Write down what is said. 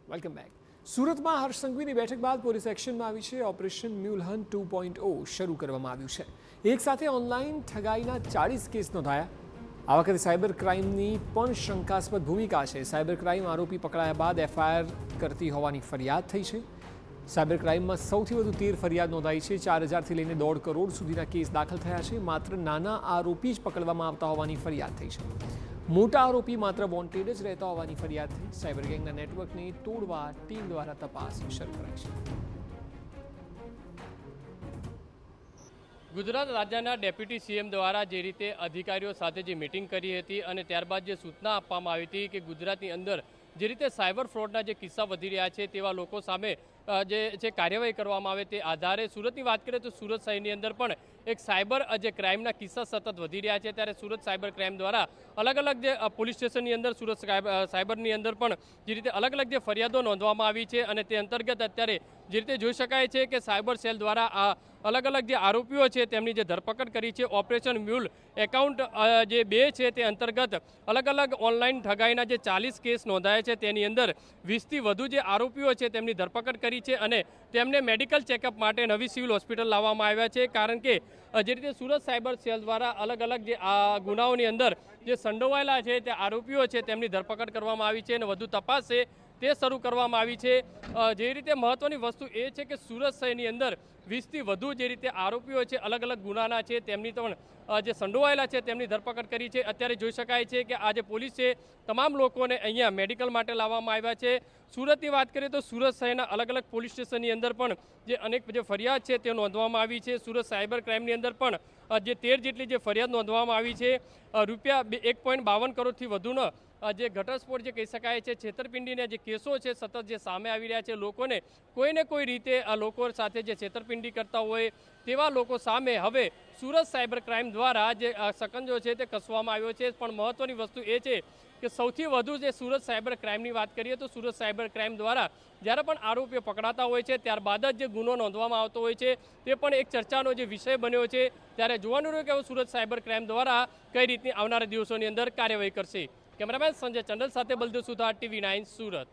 Welcome back. સુરતમાં હર્ષ સંઘવીની બેઠક બાદ પોલીસ એક્શનમાં આવી છે. ઓપરેશન મ્યુલ હન્ટ 2.0 શરૂ કરવામાં આવ્યું છે. એક સાથે ઓનલાઈન ઠગાઈના 40 કેસ નોંધાયા. આ વખતે સાયબર ક્રાઇમની પણ શંકાસ્પદ ભૂમિકા છે. સાયબર ક્રાઇમ આરોપી પકડાયા બાદ એફઆઈઆર કરતી હોવાની ફરિયાદ થઈ છે. સાયબર ક્રાઇમમાં સૌથી વધુ 13 ફરિયાદ નોંધાઈ છે. 4,000થી લઈને 1.5 કરોડ સુધીના કેસ દાખલ થયા છે. માત્ર નાના આરોપી જ પકડવામાં આવતા હોવાની ફરિયાદ થઈ છે. મોટા આરોપી માત્ર વોન્ટેડ જ રહેતા હોવાની ફરિયાદ થઈ. સાયબર ગેંગના નેટવર્કને તોડવા ટીમ દ્વારા તપાસ શરૂ કરાઈ છે. ગુજરાત રાજ્યના ડેપ્યુટી સીએમ દ્વારા જે રીતે અધિકારીઓ સાથે જે મિટિંગ કરી હતી અને ત્યારબાદ જે સૂચના આપવામાં આવી હતી કે ગુજરાતની અંદર જે રીતે સાયબર ફ્રોડના જે કિસ્સા વધી રહ્યા છે તેવા લોકો સામે જે કાર્યવાહી કરવામાં આવે તે આધારે સુરતની વાત કરીએ તો સુરત શહેરની અંદર પણ એક સાયબર જે ક્રાઇમના કિસ્સા સતત વધી રહ્યા છે. ત્યારે સુરત સાયબર ક્રાઇમ દ્વારા અલગ અલગ જે પોલીસ સ્ટેશનની અંદર સુરત સાયબરની અંદર પણ જે રીતે અલગ અલગ જે ફરિયાદો નોંધવામાં આવી છે અને તે અંતર્ગત અત્યારે જે રીતે જોઈ શકાય છે કે સાયબર સેલ દ્વારા આ અલગ અલગ જે આરોપીઓ છે તેમની જે ધરપકડ કરી છે. ઓપરેશન મ્યુલ એકાઉન્ટ જે 2 છે તે અંતર્ગત અલગ અલગ ઓનલાઈન ઠગાઈના જે 40 કેસ નોંધાયા છે તેની અંદર 20થી વધુ જે આરોપીઓ છે તેમની ધરપકડ કરી છે અને તેમને મેડિકલ ચેકઅપ માટે નવી સિવિલ હોસ્પિટલ લાવવામાં આવ્યા છે. કારણ કે જે રીતે સુરત સાયબર સેલ દ્વારા અલગ અલગ જે આ ગુનાઓની અંદર જે સંડોવાયેલા છે તે આરોપીઓ છે તેમની ધરપકડ કરવામાં આવી છે અને વધુ તપાસ છે તે શરૂ કરવામાં આવી છે. જે રીતે મહત્વની વસ્તુ એ છે કે સુરત શહેરની અંદર 20થી વધુ જે રીતે આરોપીઓ છે અલગ અલગ ગુનાના છે તેમની પણ જે સંડોવાયેલા છે તેમની ધરપકડ કરી છે. અત્યારે જોઈ શકાય છે કે આ જે પોલીસ છે તમામ લોકોને અહીંયા મેડિકલ માટે લાવવામાં આવ્યા છે. સુરતની વાત કરીએ તો સુરત શહેરના અલગ અલગ પોલીસ સ્ટેશનની અંદર પણ જે અનેક જે ફરિયાદ છે તે નોંધવામાં આવી છે. સુરત સાયબર ક્રાઇમની અંદર પણ જે 13 જેટલી જે ફરિયાદ નોંધવામાં આવી છે. રૂપિયા 1.52 કરોડથી વધુનો જે ઘટસ્ફોટ જે કહી શકાય છે, છેતરપિંડીના જે કેસો છે સતત જે સામે આવી રહ્યા છે. લોકોને કોઈને કોઈ રીતે આ લોકો સાથે જે છેતરપિંડી કરતા હોય તેવા લોકો સામે હવે સુરત સાયબર ક્રાઇમ દ્વારા જે સકંજો છે તે કસવામાં આવ્યો છે. પણ મહત્વની વસ્તુ એ છે કે સૌથી વધુ જે સુરત સાયબર ક્રાઇમની વાત કરીએ તો સુરત સાયબર ક્રાઇમ દ્વારા જ્યારે પણ આરોપીઓ પકડાતા હોય છે ત્યારબાદ જ જે ગુનો નોંધવામાં આવતો હોય છે તે પણ એક ચર્ચાનો જે વિષય બન્યો છે. ત્યારે જોવાનું રહ્યું કે સુરત સાયબર ક્રાઇમ દ્વારા કઈ રીતની આવનારા દિવસોની અંદર કાર્યવાહી કરશે. કેમેરામેન સંજય ચંડલ સાથે બલદેવ સુથાર, TV9 સુરત.